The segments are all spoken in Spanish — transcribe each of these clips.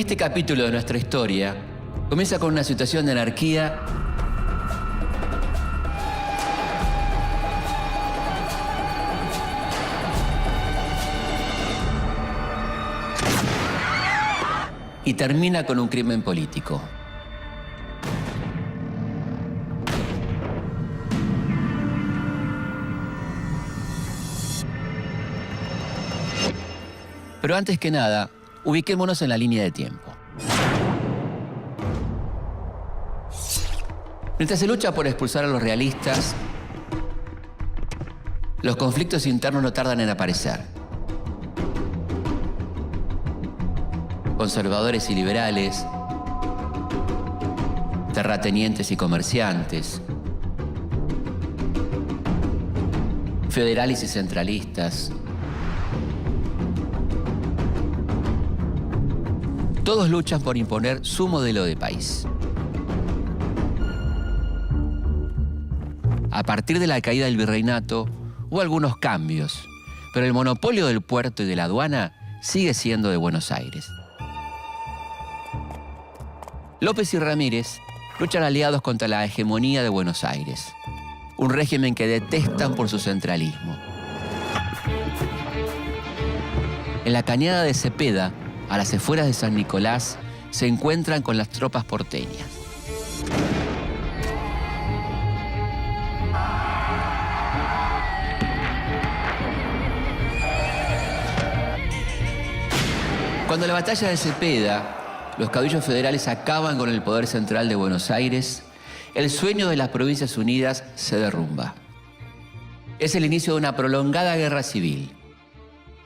Este capítulo de nuestra historia comienza con una situación de anarquía y termina con un crimen político. Pero antes que nada, ubiquémonos en la línea de tiempo. Mientras se lucha por expulsar a los realistas, los conflictos internos no tardan en aparecer. Conservadores y liberales, terratenientes y comerciantes, federales y centralistas. Todos luchan por imponer su modelo de país. A partir de la caída del virreinato, hubo algunos cambios, pero el monopolio del puerto y de la aduana sigue siendo de Buenos Aires. López y Ramírez luchan aliados contra la hegemonía de Buenos Aires, un régimen que detestan por su centralismo. En la cañada de Cepeda, a las afueras de San Nicolás, se encuentran con las tropas porteñas. Cuando la batalla de Cepeda, los caudillos federales acaban con el poder central de Buenos Aires, el sueño de las Provincias Unidas se derrumba. Es el inicio de una prolongada guerra civil.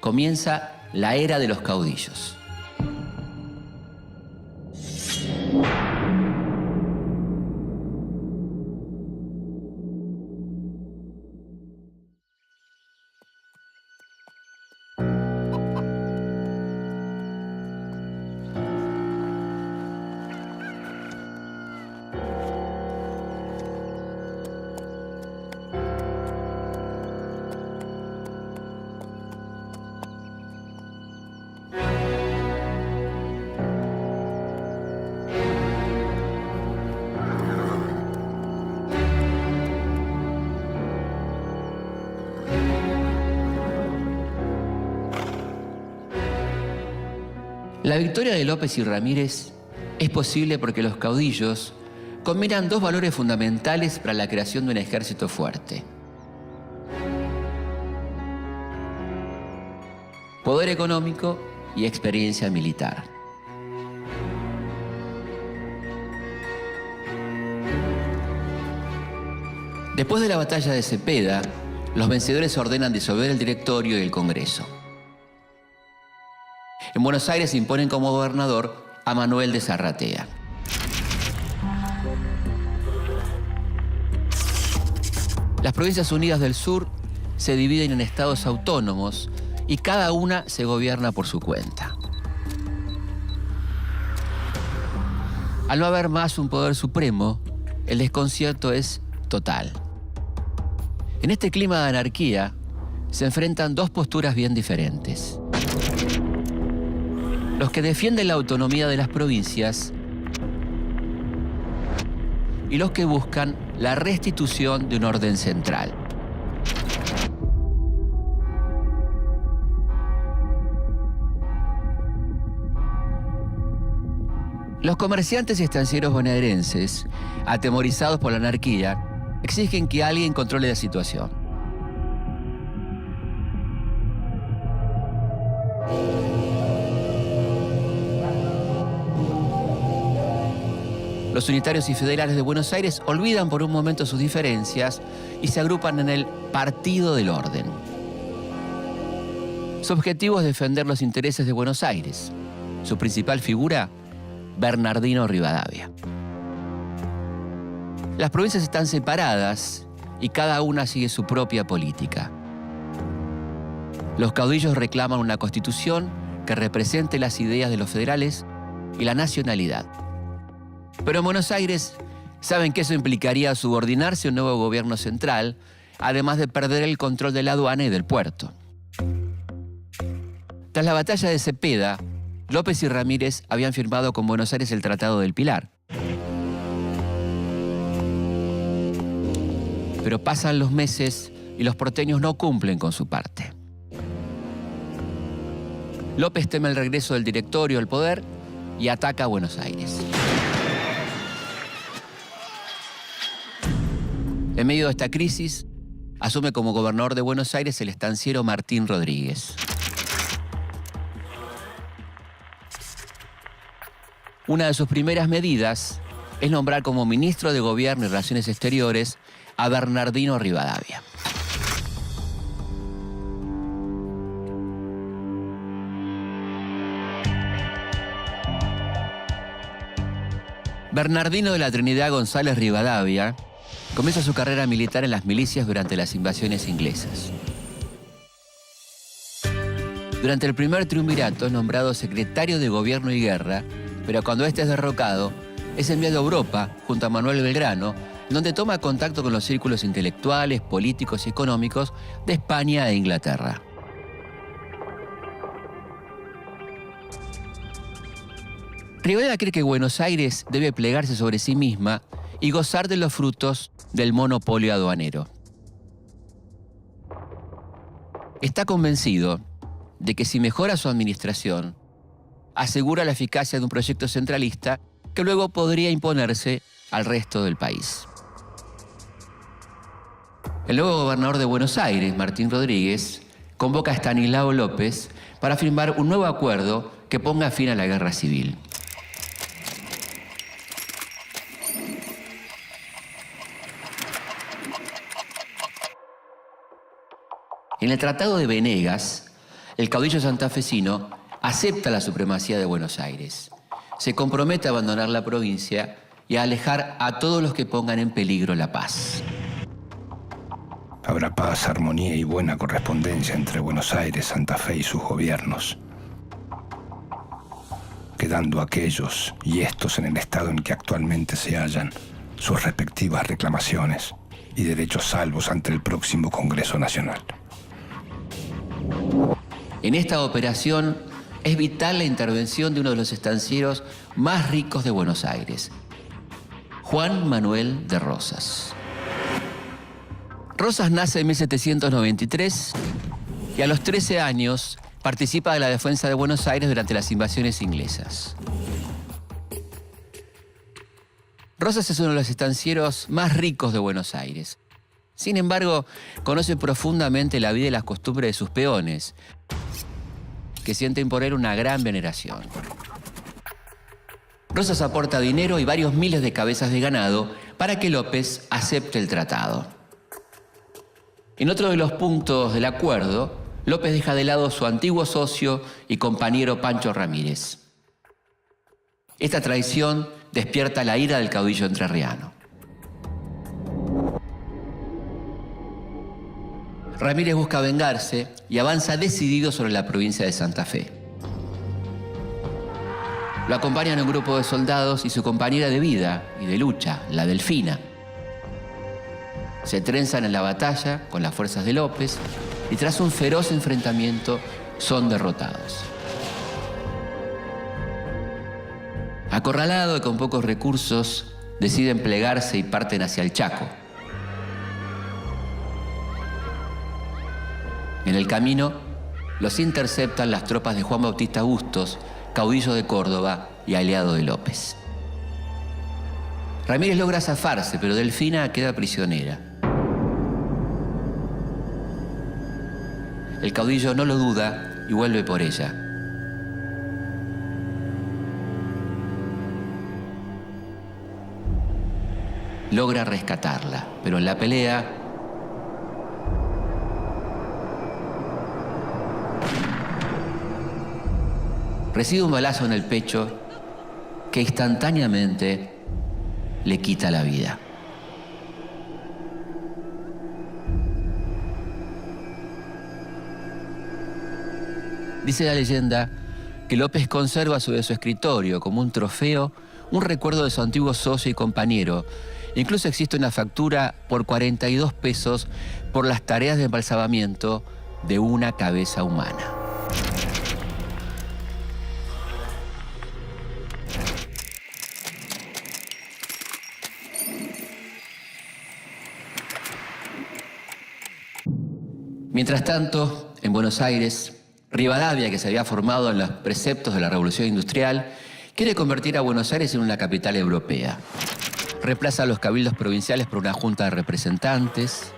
Comienza la era de los caudillos. La victoria de López y Ramírez es posible porque los caudillos combinan dos valores fundamentales para la creación de un ejército fuerte: poder económico y experiencia militar. Después de la batalla de Cepeda, los vencedores ordenan disolver el directorio y el Congreso. En Buenos Aires se imponen como gobernador a Manuel de Zarratea. Las Provincias Unidas del Sur se dividen en estados autónomos y cada una se gobierna por su cuenta. Al no haber más un poder supremo, el desconcierto es total. En este clima de anarquía se enfrentan dos posturas bien diferentes: los que defienden la autonomía de las provincias y los que buscan la restitución de un orden central. Los comerciantes y estancieros bonaerenses, atemorizados por la anarquía, exigen que alguien controle la situación. Los unitarios y federales de Buenos Aires olvidan por un momento sus diferencias y se agrupan en el Partido del Orden. Su objetivo es defender los intereses de Buenos Aires. Su principal figura, Bernardino Rivadavia. Las provincias están separadas y cada una sigue su propia política. Los caudillos reclaman una constitución que represente las ideas de los federales y la nacionalidad. Pero en Buenos Aires saben que eso implicaría subordinarse a un nuevo gobierno central, además de perder el control de la aduana y del puerto. Tras la batalla de Cepeda, López y Ramírez habían firmado con Buenos Aires el Tratado del Pilar. Pero pasan los meses y los porteños no cumplen con su parte. López teme el regreso del directorio al poder y ataca a Buenos Aires. En medio de esta crisis, asume como gobernador de Buenos Aires el estanciero Martín Rodríguez. Una de sus primeras medidas es nombrar como ministro de Gobierno y Relaciones Exteriores a Bernardino Rivadavia. Bernardino de la Trinidad González Rivadavia comienza su carrera militar en las milicias durante las invasiones inglesas. Durante el primer triunvirato es nombrado secretario de Gobierno y Guerra, pero cuando este es derrocado, es enviado a Europa junto a Manuel Belgrano, donde toma contacto con los círculos intelectuales, políticos y económicos de España e Inglaterra. Rivadavia cree que Buenos Aires debe plegarse sobre sí misma y gozar de los frutos del monopolio aduanero. Está convencido de que si mejora su administración, asegura la eficacia de un proyecto centralista que luego podría imponerse al resto del país. El nuevo gobernador de Buenos Aires, Martín Rodríguez, convoca a Estanislao López para firmar un nuevo acuerdo que ponga fin a la guerra civil. En el Tratado de Venegas, el caudillo santafesino acepta la supremacía de Buenos Aires. Se compromete a abandonar la provincia y a alejar a todos los que pongan en peligro la paz. Habrá paz, armonía y buena correspondencia entre Buenos Aires, Santa Fe y sus gobiernos, quedando aquellos y estos en el estado en que actualmente se hallan sus respectivas reclamaciones y derechos salvos ante el próximo Congreso Nacional. En esta operación es vital la intervención de uno de los estancieros más ricos de Buenos Aires, Juan Manuel de Rosas. Rosas nace en 1793 y a los 13 años participa de la defensa de Buenos Aires durante las invasiones inglesas. Rosas es uno de los estancieros más ricos de Buenos Aires. Sin embargo, conoce profundamente la vida y las costumbres de sus peones, que sienten por él una gran veneración. Rosas aporta dinero y varios miles de cabezas de ganado para que López acepte el tratado. En otro de los puntos del acuerdo, López deja de lado a su antiguo socio y compañero Pancho Ramírez. Esta traición despierta la ira del caudillo entrerriano. Ramírez busca vengarse y avanza decidido sobre la provincia de Santa Fe. Lo acompañan un grupo de soldados y su compañera de vida y de lucha, la Delfina. Se trenzan en la batalla con las fuerzas de López y tras un feroz enfrentamiento son derrotados. Acorralado y con pocos recursos, deciden plegarse y parten hacia el Chaco. En el camino, los interceptan las tropas de Juan Bautista Bustos, caudillo de Córdoba y aliado de López. Ramírez logra zafarse, pero Delfina queda prisionera. El caudillo no lo duda y vuelve por ella. Logra rescatarla, pero en la pelea recibe un balazo en el pecho que instantáneamente le quita la vida. Dice la leyenda que López conserva sobre su escritorio como un trofeo un recuerdo de su antiguo socio y compañero. Incluso existe una factura por 42 pesos por las tareas de embalsamamiento de una cabeza humana. Mientras tanto, en Buenos Aires, Rivadavia, que se había formado en los preceptos de la Revolución Industrial, quiere convertir a Buenos Aires en una capital europea. Reemplaza a los cabildos provinciales por una junta de representantes,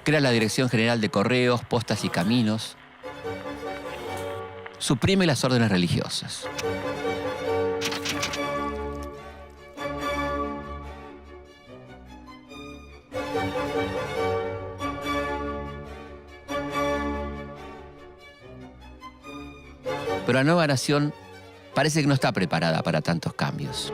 crea la Dirección General de Correos, Postas y Caminos, suprime las órdenes religiosas. Pero la nueva nación parece que no está preparada para tantos cambios.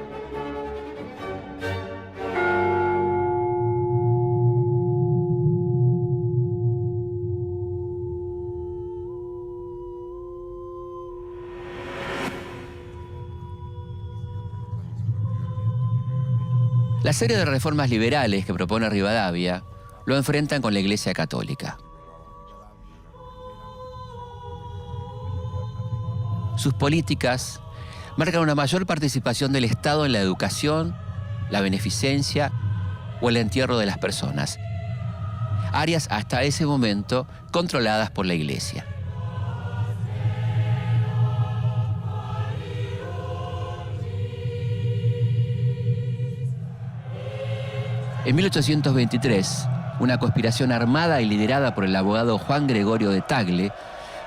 La serie de reformas liberales que propone Rivadavia lo enfrentan con la Iglesia Católica. Sus políticas marcan una mayor participación del Estado en la educación, la beneficencia o el entierro de las personas, áreas hasta ese momento controladas por la Iglesia. En 1823, una conspiración armada y liderada por el abogado Juan Gregorio de Tagle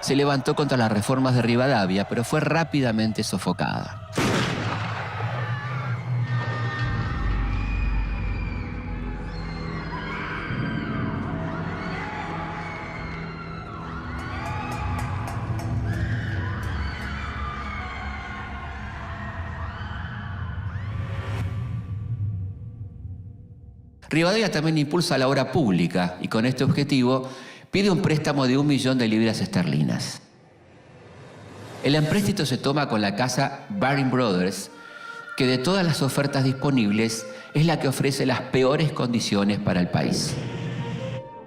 se levantó contra las reformas de Rivadavia, pero fue rápidamente sofocada. Rivadavia también impulsa la obra pública y con este objetivo pide un préstamo de 1 millón de libras esterlinas. El empréstito se toma con la casa Baring Brothers, que de todas las ofertas disponibles es la que ofrece las peores condiciones para el país.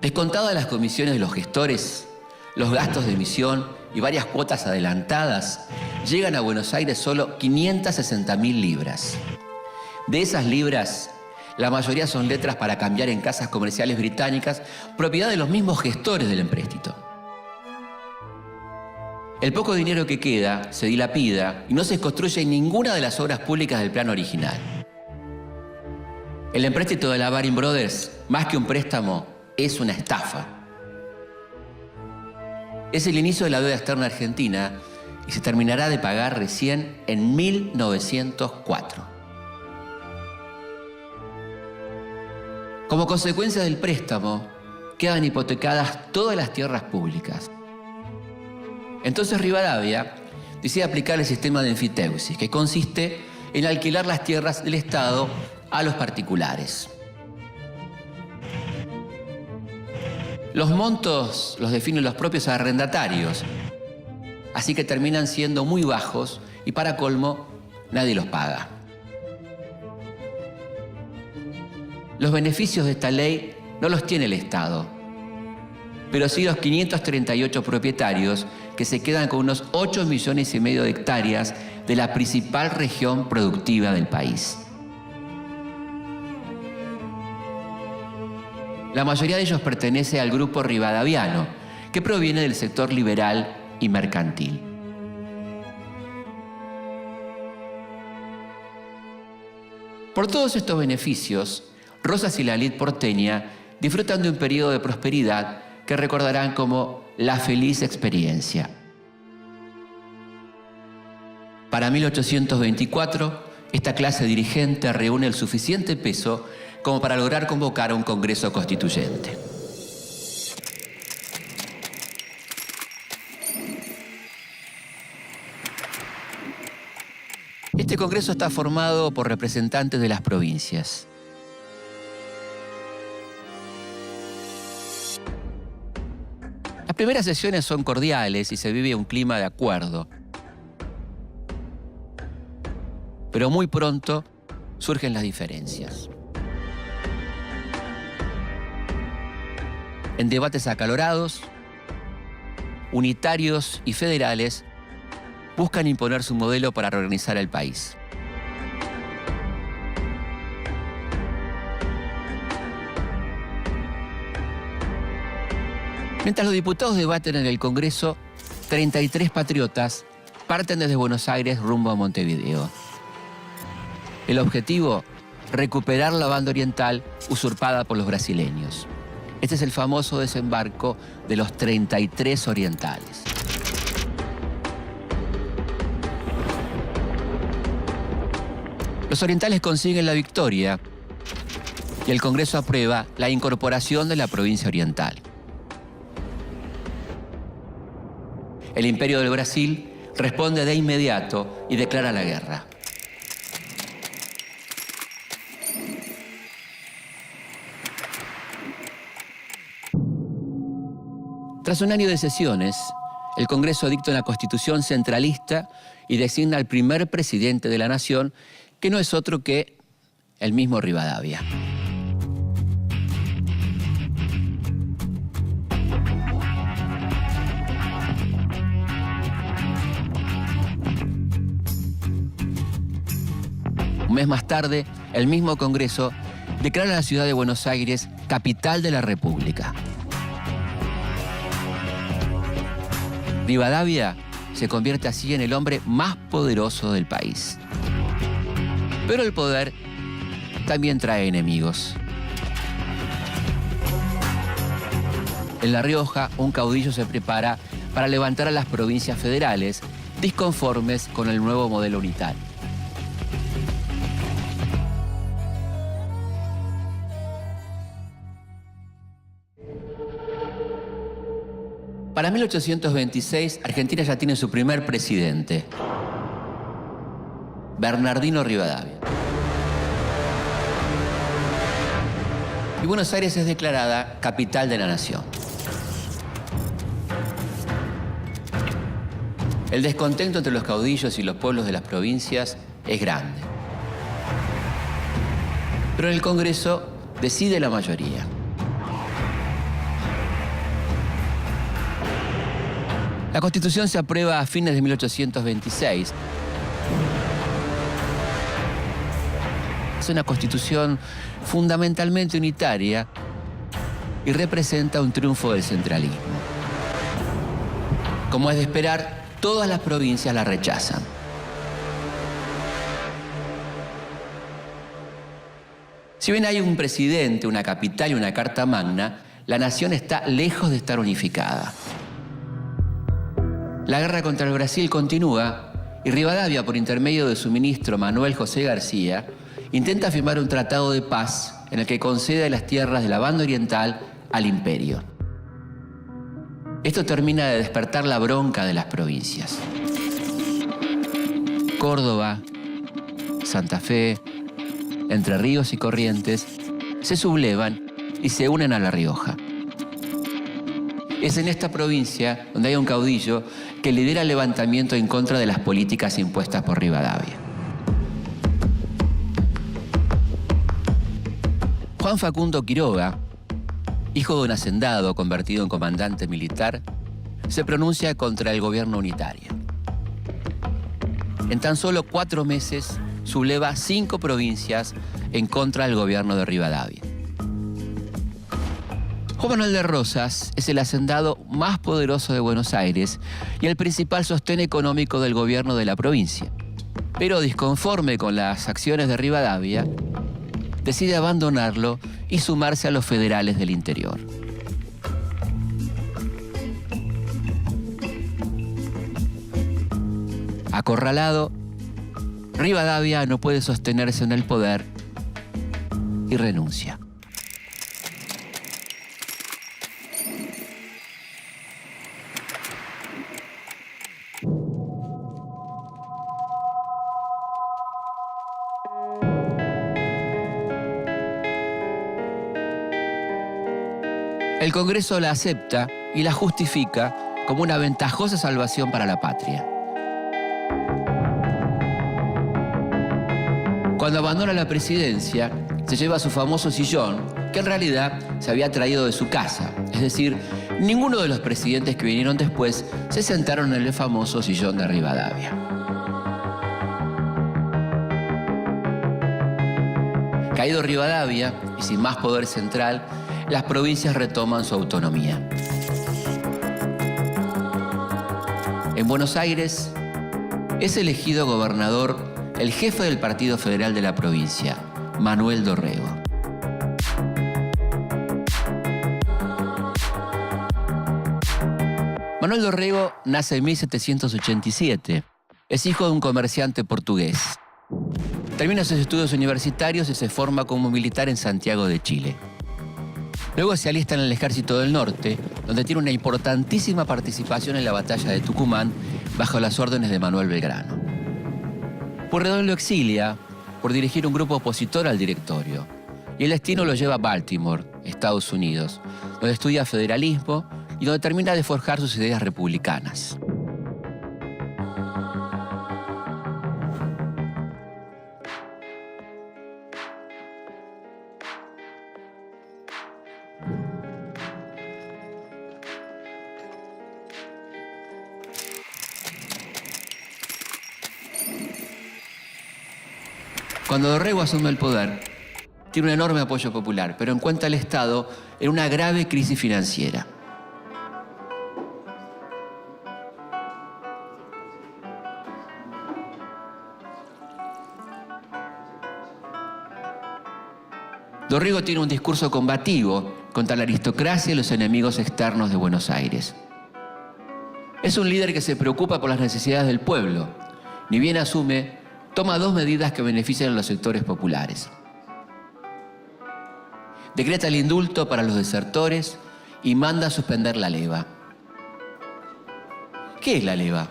Descontadas las comisiones de los gestores, los gastos de emisión y varias cuotas adelantadas, llegan a Buenos Aires solo 560.000 libras. De esas libras, la mayoría son letras para cambiar en casas comerciales británicas, propiedad de los mismos gestores del empréstito. El poco dinero que queda se dilapida y no se construye ninguna de las obras públicas del plan original. El empréstito de la Baring Brothers, más que un préstamo, es una estafa. Es el inicio de la deuda externa argentina y se terminará de pagar recién en 1904. Como consecuencia del préstamo, quedan hipotecadas todas las tierras públicas. Entonces Rivadavia decide aplicar el sistema de enfiteusis, que consiste en alquilar las tierras del Estado a los particulares. Los montos los definen los propios arrendatarios, así que terminan siendo muy bajos y para colmo nadie los paga. Los beneficios de esta ley no los tiene el Estado, pero sí los 538 propietarios que se quedan con unos 8,5 millones de hectáreas de la principal región productiva del país. La mayoría de ellos pertenece al grupo rivadaviano, que proviene del sector liberal y mercantil. Por todos estos beneficios, Rosas y la élite porteña disfrutan de un periodo de prosperidad que recordarán como la feliz experiencia. Para 1824, esta clase dirigente reúne el suficiente peso como para lograr convocar a un Congreso Constituyente. Este Congreso está formado por representantes de las provincias. Las primeras sesiones son cordiales y se vive un clima de acuerdo. Pero muy pronto surgen las diferencias. En debates acalorados, unitarios y federales buscan imponer su modelo para reorganizar el país. Mientras los diputados debaten en el Congreso, 33 patriotas parten desde Buenos Aires rumbo a Montevideo. El objetivo, recuperar la banda oriental usurpada por los brasileños. Este es el famoso desembarco de los 33 orientales. Los orientales consiguen la victoria y el Congreso aprueba la incorporación de la provincia oriental. El Imperio del Brasil responde de inmediato y declara la guerra. Tras un año de sesiones, el Congreso dicta una constitución centralista y designa al primer presidente de la nación, que no es otro que el mismo Rivadavia. Un mes más tarde, el mismo Congreso declara la ciudad de Buenos Aires capital de la República. Rivadavia se convierte así en el hombre más poderoso del país. Pero el poder también trae enemigos. En La Rioja, un caudillo se prepara para levantar a las provincias federales, disconformes con el nuevo modelo unitario. Para 1826, Argentina ya tiene su primer presidente, Bernardino Rivadavia. Y Buenos Aires es declarada capital de la nación. El descontento entre los caudillos y los pueblos de las provincias es grande. Pero en el Congreso decide la mayoría. La Constitución se aprueba a fines de 1826. Es una Constitución fundamentalmente unitaria y representa un triunfo del centralismo. Como es de esperar, todas las provincias la rechazan. Si bien hay un presidente, una capital y una carta magna, la nación está lejos de estar unificada. La guerra contra el Brasil continúa y Rivadavia, por intermedio de su ministro Manuel José García, intenta firmar un tratado de paz en el que concede las tierras de la banda oriental al imperio. Esto termina de despertar la bronca de las provincias. Córdoba, Santa Fe, Entre Ríos y Corrientes se sublevan y se unen a La Rioja. Es en esta provincia donde hay un caudillo que lidera el levantamiento en contra de las políticas impuestas por Rivadavia. Juan Facundo Quiroga, hijo de un hacendado convertido en comandante militar, se pronuncia contra el gobierno unitario. En tan solo 4 meses subleva 5 provincias en contra del gobierno de Rivadavia. Juan Manuel de Rosas es el hacendado más poderoso de Buenos Aires y el principal sostén económico del gobierno de la provincia. Pero disconforme con las acciones de Rivadavia, decide abandonarlo y sumarse a los federales del interior. Acorralado, Rivadavia no puede sostenerse en el poder y renuncia. El Congreso la acepta y la justifica como una ventajosa salvación para la patria. Cuando abandona la presidencia, se lleva su famoso sillón, que en realidad se había traído de su casa. Es decir, ninguno de los presidentes que vinieron después se sentaron en el famoso sillón de Rivadavia. Caído Rivadavia y sin más poder central, las provincias retoman su autonomía. En Buenos Aires es elegido gobernador el jefe del Partido Federal de la provincia, Manuel Dorrego. Manuel Dorrego nace en 1787. Es hijo de un comerciante portugués. Termina sus estudios universitarios y se forma como militar en Santiago de Chile. Luego se alista en el Ejército del Norte, donde tiene una importantísima participación en la batalla de Tucumán bajo las órdenes de Manuel Belgrano. Pueyrredón lo exilia por dirigir un grupo opositor al directorio y el destino lo lleva a Baltimore, Estados Unidos, donde estudia federalismo y donde termina de forjar sus ideas republicanas. Cuando Dorrego asume el poder, tiene un enorme apoyo popular, pero encuentra al Estado en una grave crisis financiera. Dorrego tiene un discurso combativo contra la aristocracia y los enemigos externos de Buenos Aires. Es un líder que se preocupa por las necesidades del pueblo. Ni bien asume, toma dos medidas que benefician a los sectores populares. Decreta el indulto para los desertores y manda a suspender la leva. ¿Qué es la leva?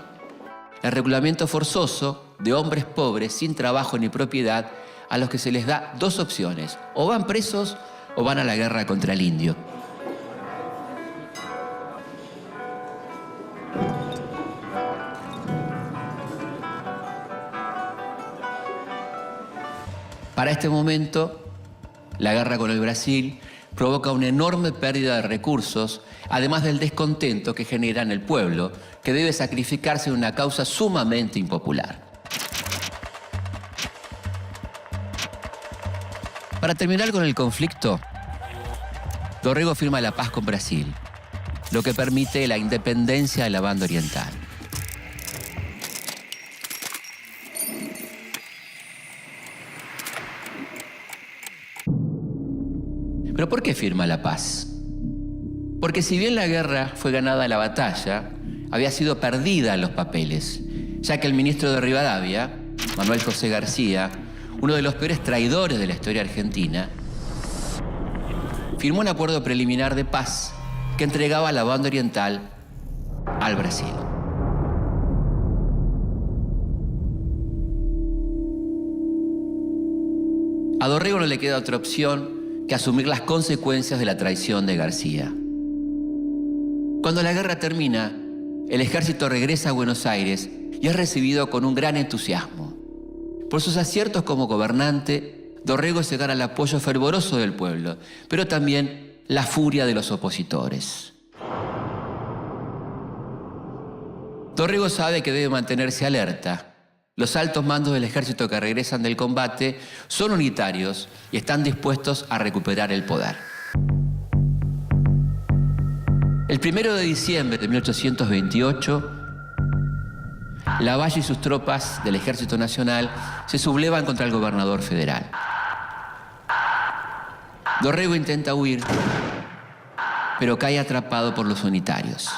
El reclutamiento forzoso de hombres pobres sin trabajo ni propiedad a los que se les da dos opciones: o van presos o van a la guerra contra el indio. Para este momento, la guerra con el Brasil provoca una enorme pérdida de recursos, además del descontento que genera en el pueblo, que debe sacrificarse en una causa sumamente impopular. Para terminar con el conflicto, Dorrego firma la paz con Brasil, lo que permite la independencia de la banda oriental. ¿Pero por qué firma la paz? Porque si bien la guerra fue ganada la batalla, había sido perdida en los papeles, ya que el ministro de Rivadavia, Manuel José García, uno de los peores traidores de la historia argentina, firmó un acuerdo preliminar de paz que entregaba la banda oriental al Brasil. A Dorrego no le queda otra opción que asumir las consecuencias de la traición de García. Cuando la guerra termina, el ejército regresa a Buenos Aires y es recibido con un gran entusiasmo. Por sus aciertos como gobernante, Dorrego se gana el apoyo fervoroso del pueblo, pero también la furia de los opositores. Dorrego sabe que debe mantenerse alerta. Los altos mandos del ejército que regresan del combate son unitarios y están dispuestos a recuperar el poder. El 1 de diciembre de 1828, Lavalle y sus tropas del Ejército Nacional se sublevan contra el gobernador federal. Dorrego intenta huir, pero cae atrapado por los unitarios.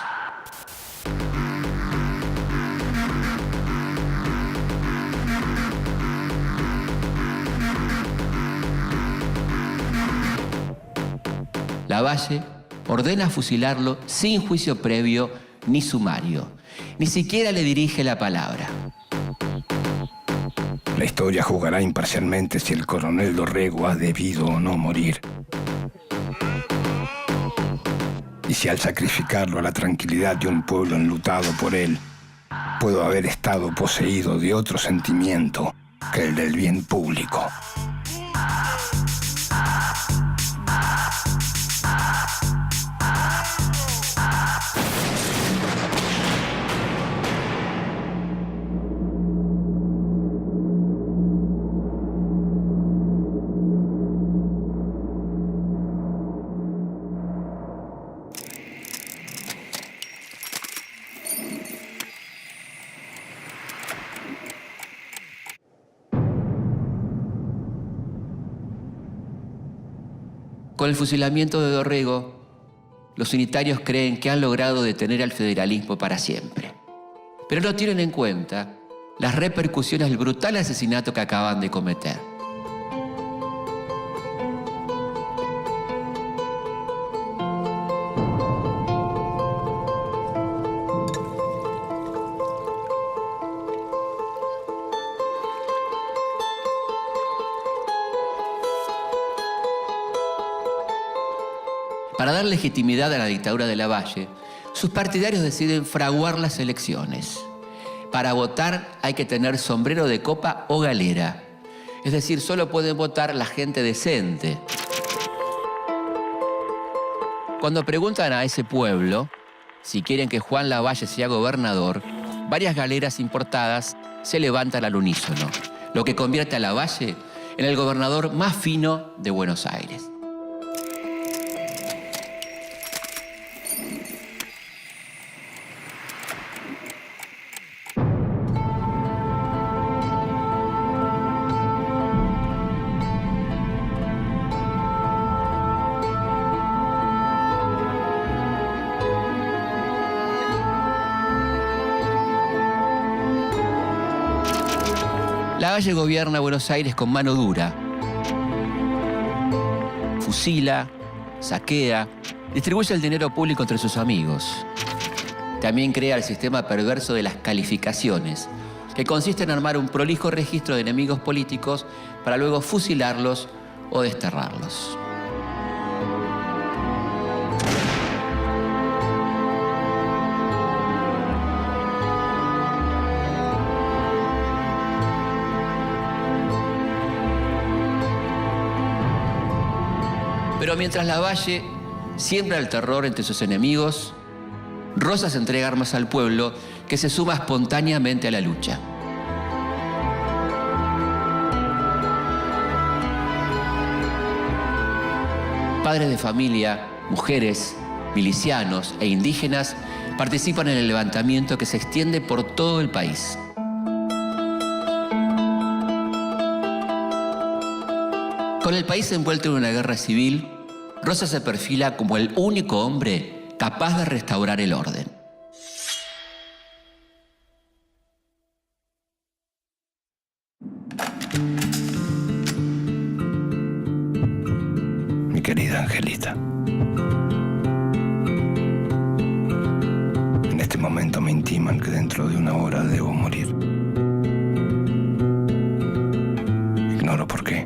Lavalle ordena fusilarlo sin juicio previo ni sumario. Ni siquiera le dirige la palabra. La historia juzgará imparcialmente si el coronel Dorrego ha debido o no morir. Y si al sacrificarlo a la tranquilidad de un pueblo enlutado por él, pudo haber estado poseído de otro sentimiento que el del bien público. Con el fusilamiento de Dorrego, los unitarios creen que han logrado detener al federalismo para siempre. Pero no tienen en cuenta las repercusiones del brutal asesinato que acaban de cometer. Para dar legitimidad a la dictadura de Lavalle, sus partidarios deciden fraguar las elecciones. Para votar hay que tener sombrero de copa o galera. Es decir, solo pueden votar la gente decente. Cuando preguntan a ese pueblo si quieren que Juan Lavalle sea gobernador, varias galeras importadas se levantan al unísono, lo que convierte a Lavalle en el gobernador más fino de Buenos Aires. Lavalle gobierna Buenos Aires con mano dura. Fusila, saquea, distribuye el dinero público entre sus amigos. También crea el sistema perverso de las calificaciones, que consiste en armar un prolijo registro de enemigos políticos para luego fusilarlos o desterrarlos. Pero mientras Lavalle siembra el terror entre sus enemigos, Rosas entrega armas al pueblo que se suma espontáneamente a la lucha. Padres de familia, mujeres, milicianos e indígenas participan en el levantamiento que se extiende por todo el país. Con el país envuelto en una guerra civil, Rosas se perfila como el único hombre capaz de restaurar el orden. Mi querida Angelita, en este momento me intiman que dentro de una hora debo morir. Ignoro por qué.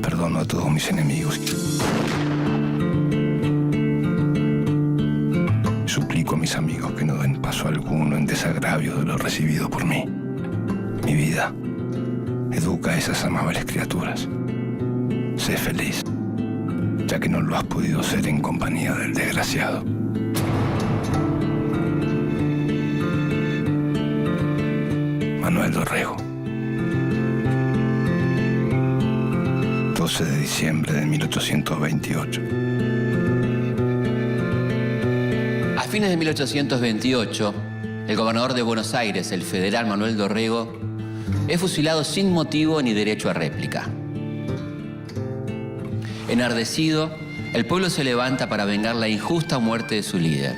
Perdono a todos mis enemigos. Suplico a mis amigos que no den paso alguno en desagravio de lo recibido por mí. Mi vida, educa a esas amables criaturas. Sé feliz, ya que no lo has podido ser en compañía del desgraciado. Manuel Dorrego. 12 de diciembre de 1828. A fines de 1828, el gobernador de Buenos Aires, el federal Manuel Dorrego, es fusilado sin motivo ni derecho a réplica. Enardecido, el pueblo se levanta para vengar la injusta muerte de su líder.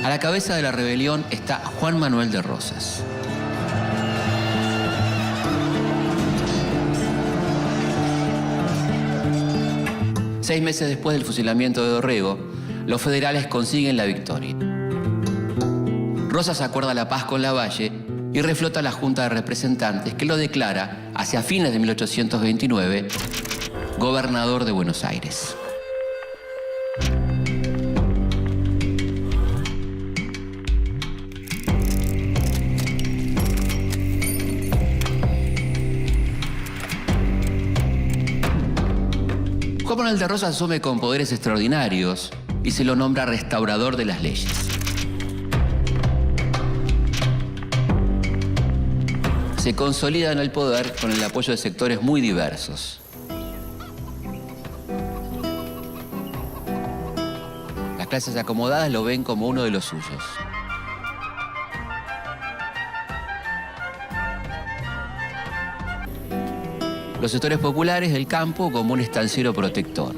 A la cabeza de la rebelión está Juan Manuel de Rosas. Seis meses después del fusilamiento de Dorrego, los federales consiguen la victoria. Rosas acuerda la paz con Lavalle y reflota la Junta de Representantes, que lo declara, hacia fines de 1829, gobernador de Buenos Aires. Juan Manuel de Rosas asume con poderes extraordinarios y se lo nombra restaurador de las leyes. Se consolida en el poder con el apoyo de sectores muy diversos. La clases acomodadas lo ven como uno de los suyos. Los sectores populares del campo como un estanciero protector.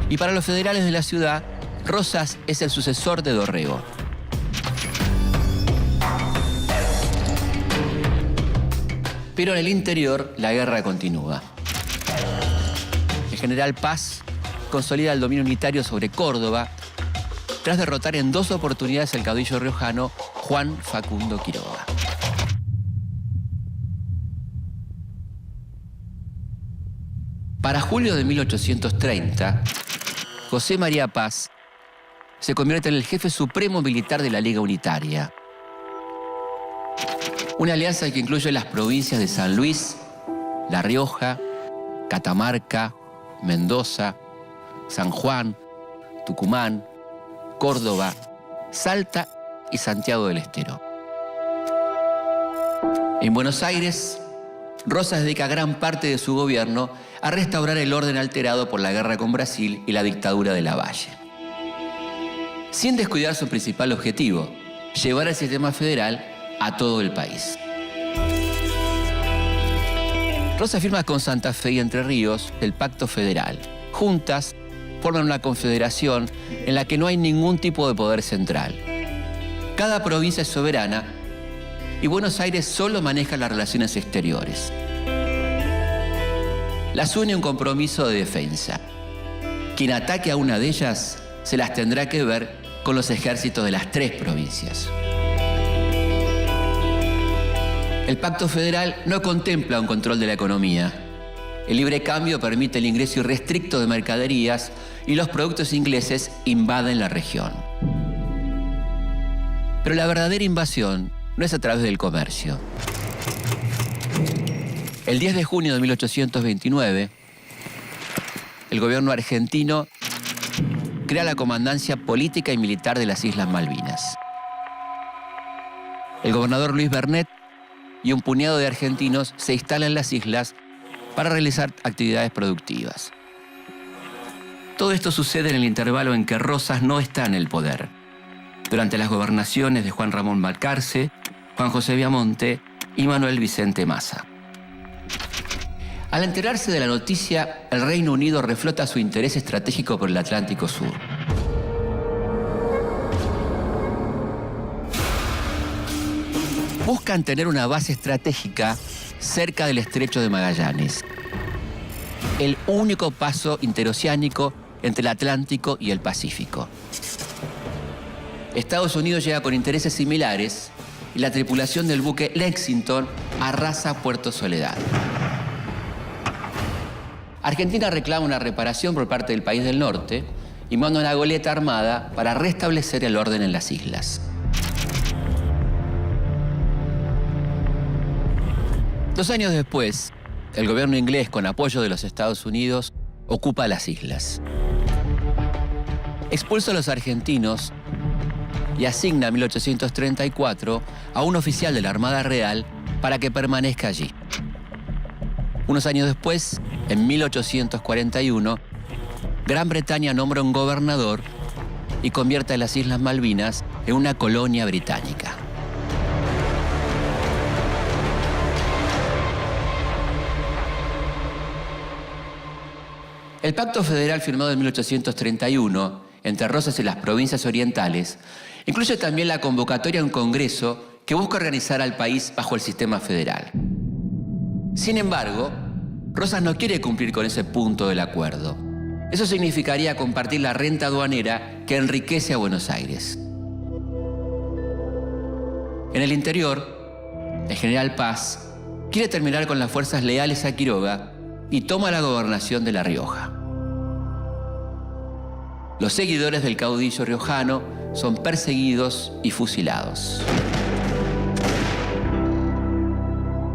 Y para los federales de la ciudad, Rosas es el sucesor de Dorrego. Pero en el interior, la guerra continúa. El general Paz consolida el dominio unitario sobre Córdoba tras derrotar en 2 oportunidades al caudillo riojano Juan Facundo Quiroga. Para julio de 1830, José María Paz se convierte en el jefe supremo militar de la Liga Unitaria. Una alianza que incluye las provincias de San Luis, La Rioja, Catamarca, Mendoza, San Juan, Tucumán, Córdoba, Salta y Santiago del Estero. En Buenos Aires, Rosas dedica gran parte de su gobierno a restaurar el orden alterado por la guerra con Brasil y la dictadura de Lavalle, sin descuidar su principal objetivo, llevar el sistema federal a todo el país. Rosas firma con Santa Fe y Entre Ríos el Pacto Federal. Juntas forman una confederación en la que no hay ningún tipo de poder central. Cada provincia es soberana y Buenos Aires solo maneja las relaciones exteriores. Las une un compromiso de defensa. Quien ataque a una de ellas se las tendrá que ver con los ejércitos de las 3 provincias. El Pacto Federal no contempla un control de la economía. El libre cambio permite el ingreso irrestricto de mercaderías y los productos ingleses invaden la región. Pero la verdadera invasión no es a través del comercio. El 10 de junio de 1829, el gobierno argentino crea la Comandancia Política y Militar de las Islas Malvinas. El gobernador Luis Bernet y un puñado de argentinos se instalan en las islas para realizar actividades productivas. Todo esto sucede en el intervalo en que Rosas no está en el poder, durante las gobernaciones de Juan Ramón Balcarce, Juan José Viamonte y Manuel Vicente Massa. Al enterarse de la noticia, el Reino Unido reflota su interés estratégico por el Atlántico Sur. Buscan tener una base estratégica cerca del Estrecho de Magallanes, el único paso interoceánico entre el Atlántico y el Pacífico. Estados Unidos llega con intereses similares y la tripulación del buque Lexington arrasa Puerto Soledad. Argentina reclama una reparación por parte del país del norte y manda una goleta armada para restablecer el orden en las islas. 2 años después, el gobierno inglés, con apoyo de los Estados Unidos, ocupa las islas. Expulsa a los argentinos y asigna en 1834 a un oficial de la Armada Real para que permanezca allí. Unos años después, en 1841, Gran Bretaña nombra un gobernador y convierte a las Islas Malvinas en una colonia británica. El Pacto Federal firmado en 1831 entre Rosas y las provincias orientales incluye también la convocatoria a un congreso que busca organizar al país bajo el sistema federal. Sin embargo, Rosas no quiere cumplir con ese punto del acuerdo. Eso significaría compartir la renta aduanera que enriquece a Buenos Aires. En el interior, el general Paz quiere terminar con las fuerzas leales a Quiroga y toma la gobernación de La Rioja. Los seguidores del caudillo riojano son perseguidos y fusilados.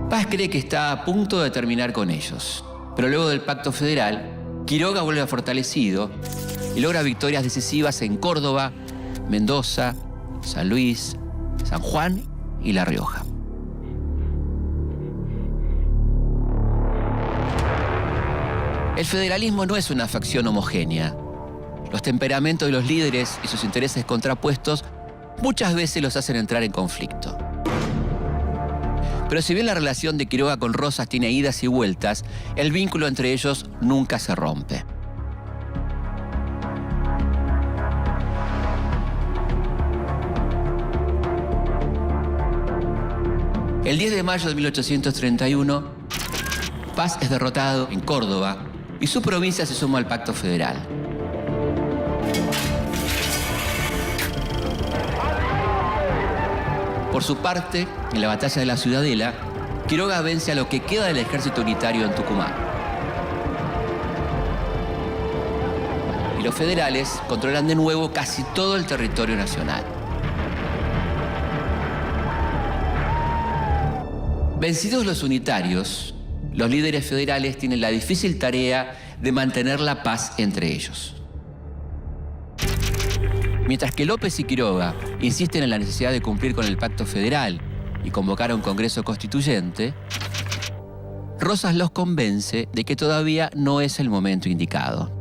Paz cree que está a punto de terminar con ellos, pero luego del Pacto Federal, Quiroga vuelve fortalecido y logra victorias decisivas en Córdoba, Mendoza, San Luis, San Juan y La Rioja. El federalismo no es una facción homogénea. Los temperamentos de los líderes y sus intereses contrapuestos muchas veces los hacen entrar en conflicto. Pero si bien la relación de Quiroga con Rosas tiene idas y vueltas, el vínculo entre ellos nunca se rompe. El 10 de mayo de 1831, Paz es derrotado en Córdoba y su provincia se suma al Pacto Federal. Por su parte, en la batalla de la Ciudadela, Quiroga vence a lo que queda del ejército unitario en Tucumán. Y los federales controlan de nuevo casi todo el territorio nacional. Vencidos los unitarios, los líderes federales tienen la difícil tarea de mantener la paz entre ellos. Mientras que López y Quiroga insisten en la necesidad de cumplir con el Pacto Federal y convocar a un Congreso Constituyente, Rosas los convence de que todavía no es el momento indicado.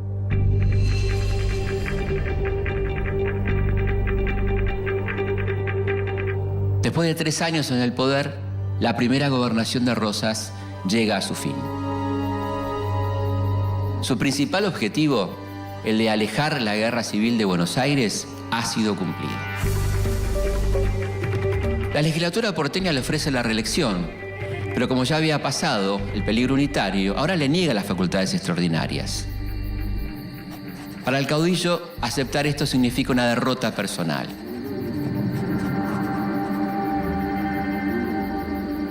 Después de 3 años en el poder, la primera gobernación de Rosas llega a su fin. Su principal objetivo, el de alejar la guerra civil de Buenos Aires, ha sido cumplido. La legislatura porteña le ofrece la reelección, pero como ya había pasado el peligro unitario, ahora le niega las facultades extraordinarias. Para el caudillo, aceptar esto significa una derrota personal.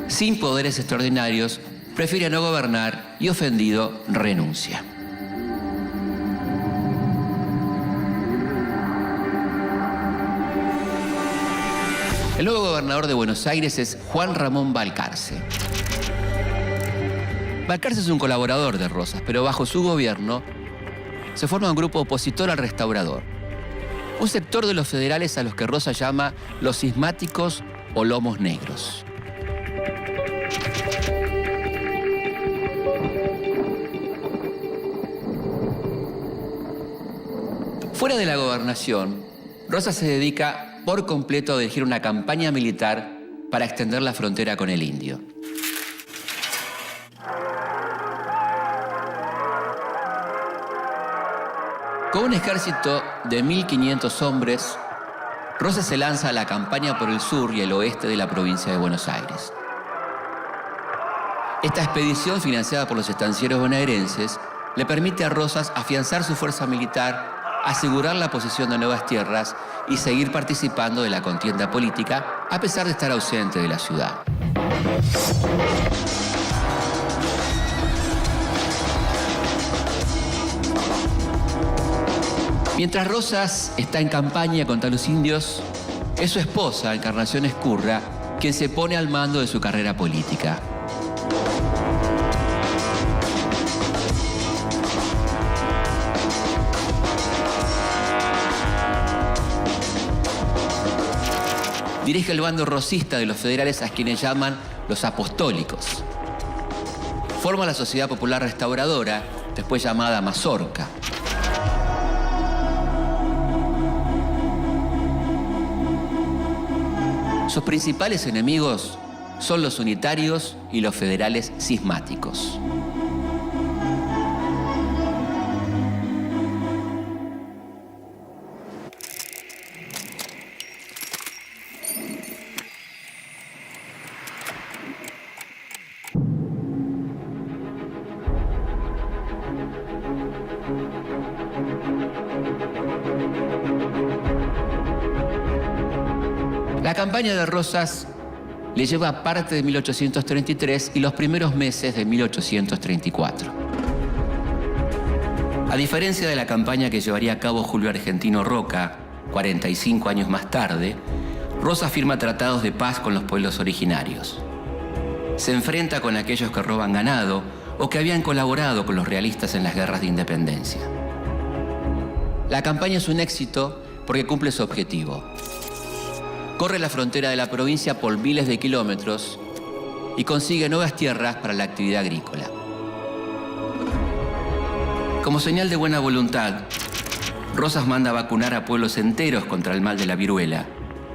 Sin poderes extraordinarios, prefiere no gobernar y, ofendido, renuncia. El nuevo gobernador de Buenos Aires es Juan Ramón Balcarce. Balcarce es un colaborador de Rosas, pero bajo su gobierno se forma un grupo opositor al restaurador. Un sector de los federales a los que Rosas llama los cismáticos o lomos negros. Fuera de la gobernación, Rosas se dedica por completo a dirigir una campaña militar para extender la frontera con el indio. Con un ejército de 1.500 hombres, Rosas se lanza a la campaña por el sur y el oeste de la provincia de Buenos Aires. Esta expedición, financiada por los estancieros bonaerenses, le permite a Rosas afianzar su fuerza militar, asegurar la posesión de nuevas tierras y seguir participando de la contienda política, a pesar de estar ausente de la ciudad. Mientras Rosas está en campaña contra los indios, es su esposa, Encarnación Ezcurra, quien se pone al mando de su carrera política. Dirige el bando rosista de los federales, a quienes llaman los apostólicos. Forma la Sociedad Popular Restauradora, después llamada Mazorca. Sus principales enemigos son los unitarios y los federales cismáticos. La campaña de Rosas le lleva parte de 1833 y los primeros meses de 1834. A diferencia de la campaña que llevaría a cabo Julio Argentino Roca, 45 años más tarde, Rosas firma tratados de paz con los pueblos originarios. Se enfrenta con aquellos que roban ganado o que habían colaborado con los realistas en las guerras de independencia. La campaña es un éxito porque cumple su objetivo. Corre la frontera de la provincia por miles de kilómetros y consigue nuevas tierras para la actividad agrícola. Como señal de buena voluntad, Rosas manda a vacunar a pueblos enteros contra el mal de la viruela,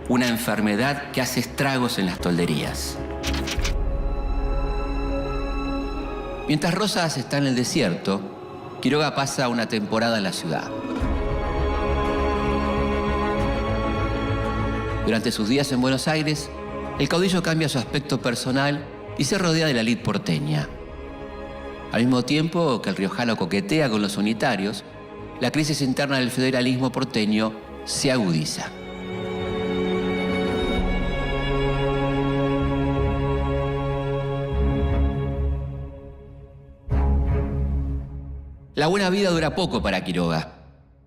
una enfermedad que hace estragos en las tolderías. Mientras Rosas está en el desierto, Quiroga pasa una temporada en la ciudad. Durante sus días en Buenos Aires, el caudillo cambia su aspecto personal y se rodea de la élite porteña. Al mismo tiempo que el riojano coquetea con los unitarios, la crisis interna del federalismo porteño se agudiza. La buena vida dura poco para Quiroga.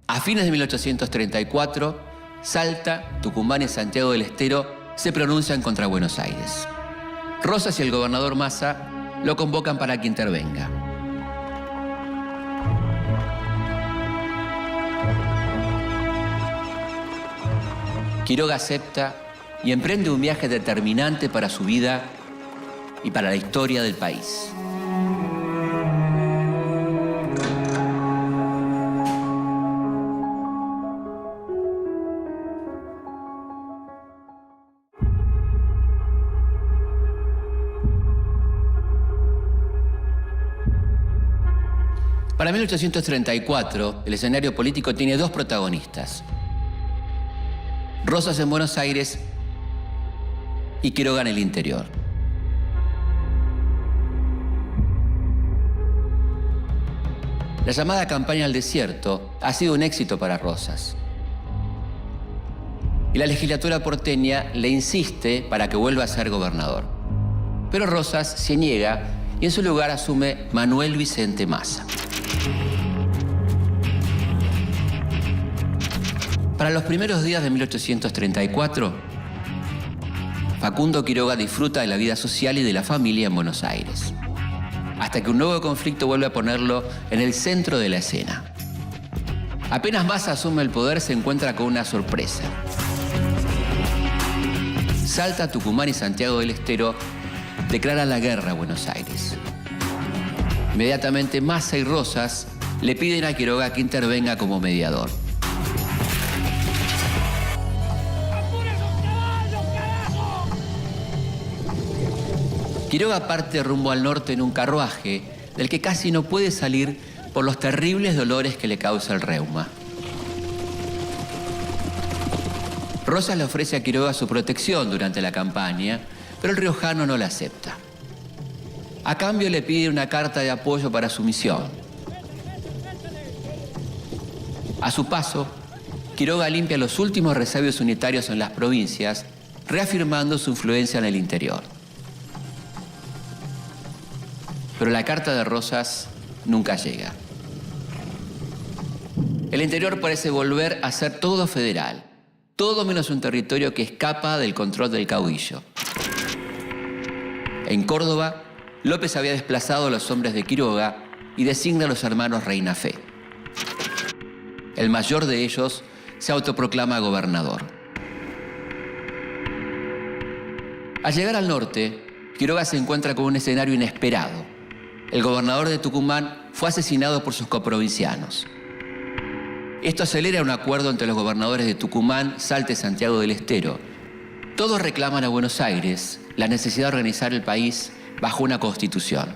A fines de 1834, Salta, Tucumán y Santiago del Estero se pronuncian contra Buenos Aires. Rosas y el gobernador Massa lo convocan para que intervenga. Quiroga acepta y emprende un viaje determinante para su vida y para la historia del país. Para 1834, el escenario político tiene dos protagonistas: Rosas en Buenos Aires y Quiroga en el interior. La llamada campaña al desierto ha sido un éxito para Rosas. Y la legislatura porteña le insiste para que vuelva a ser gobernador. Pero Rosas se niega y en su lugar asume Manuel Vicente Massa. Para los primeros días de 1834, Facundo Quiroga disfruta de la vida social y de la familia en Buenos Aires, hasta que un nuevo conflicto vuelve a ponerlo en el centro de la escena. Apenas Massa asume el poder, se encuentra con una sorpresa. Salta, Tucumán y Santiago del Estero declaran la guerra a Buenos Aires. Inmediatamente Massa y Rosas le piden a Quiroga que intervenga como mediador. Quiroga parte rumbo al norte en un carruaje del que casi no puede salir por los terribles dolores que le causa el reuma. Rosas le ofrece a Quiroga su protección durante la campaña, pero el riojano no la acepta. A cambio le pide una carta de apoyo para su misión. A su paso, Quiroga limpia los últimos resabios unitarios en las provincias, reafirmando su influencia en el interior. Pero la carta de Rosas nunca llega. El interior parece volver a ser todo federal, todo menos un territorio que escapa del control del caudillo. En Córdoba, López había desplazado a los hombres de Quiroga y designa a los hermanos Reinafé. El mayor de ellos se autoproclama gobernador. Al llegar al norte, Quiroga se encuentra con un escenario inesperado. El gobernador de Tucumán fue asesinado por sus coprovincianos. Esto acelera un acuerdo entre los gobernadores de Tucumán, Salta y Santiago del Estero. Todos reclaman a Buenos Aires la necesidad de organizar el país bajo una constitución.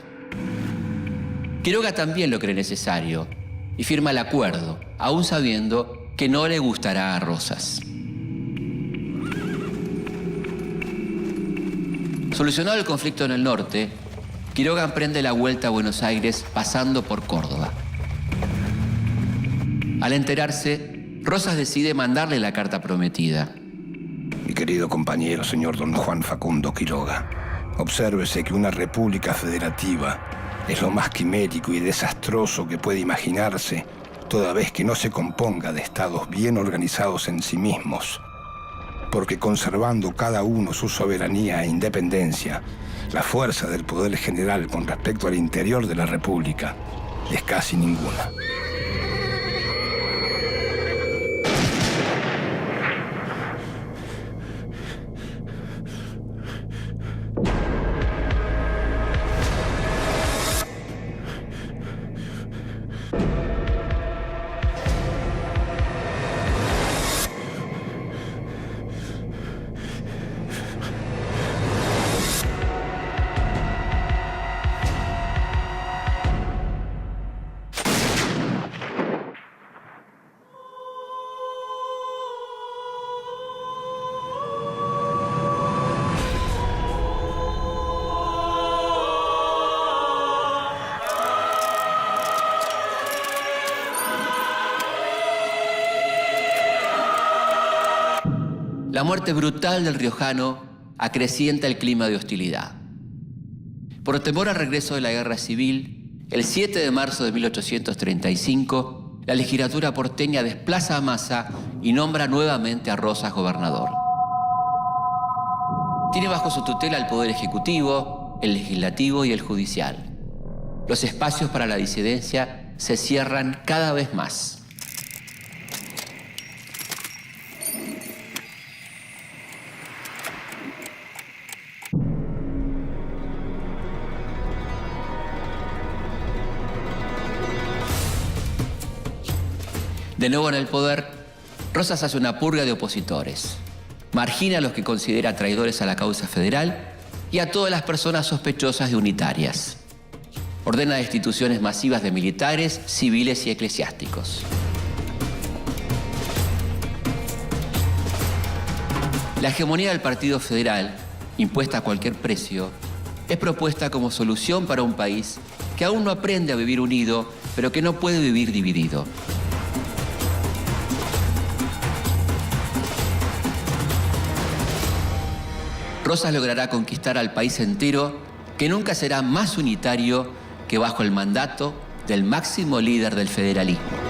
Quiroga también lo cree necesario y firma el acuerdo, aún sabiendo que no le gustará a Rosas. Solucionado el conflicto en el norte, Quiroga emprende la vuelta a Buenos Aires pasando por Córdoba. Al enterarse, Rosas decide mandarle la carta prometida. Mi querido compañero, señor don Juan Facundo Quiroga, obsérvese que una república federativa es lo más quimérico y desastroso que puede imaginarse, toda vez que no se componga de estados bien organizados en sí mismos, porque conservando cada uno su soberanía e independencia, la fuerza del poder general con respecto al interior de la república es casi ninguna. La muerte brutal del riojano acrecienta el clima de hostilidad. Por temor al regreso de la guerra civil, el 7 de marzo de 1835, la legislatura porteña desplaza a Massa y nombra nuevamente a Rosas gobernador. Tiene bajo su tutela el Poder Ejecutivo, el Legislativo y el Judicial. Los espacios para la disidencia se cierran cada vez más. De nuevo en el poder, Rosas hace una purga de opositores. Margina a los que considera traidores a la causa federal y a todas las personas sospechosas de unitarias. Ordena destituciones masivas de militares, civiles y eclesiásticos. La hegemonía del Partido Federal, impuesta a cualquier precio, es propuesta como solución para un país que aún no aprende a vivir unido, pero que no puede vivir dividido. Rosas logrará conquistar al país entero, que nunca será más unitario que bajo el mandato del máximo líder del federalismo.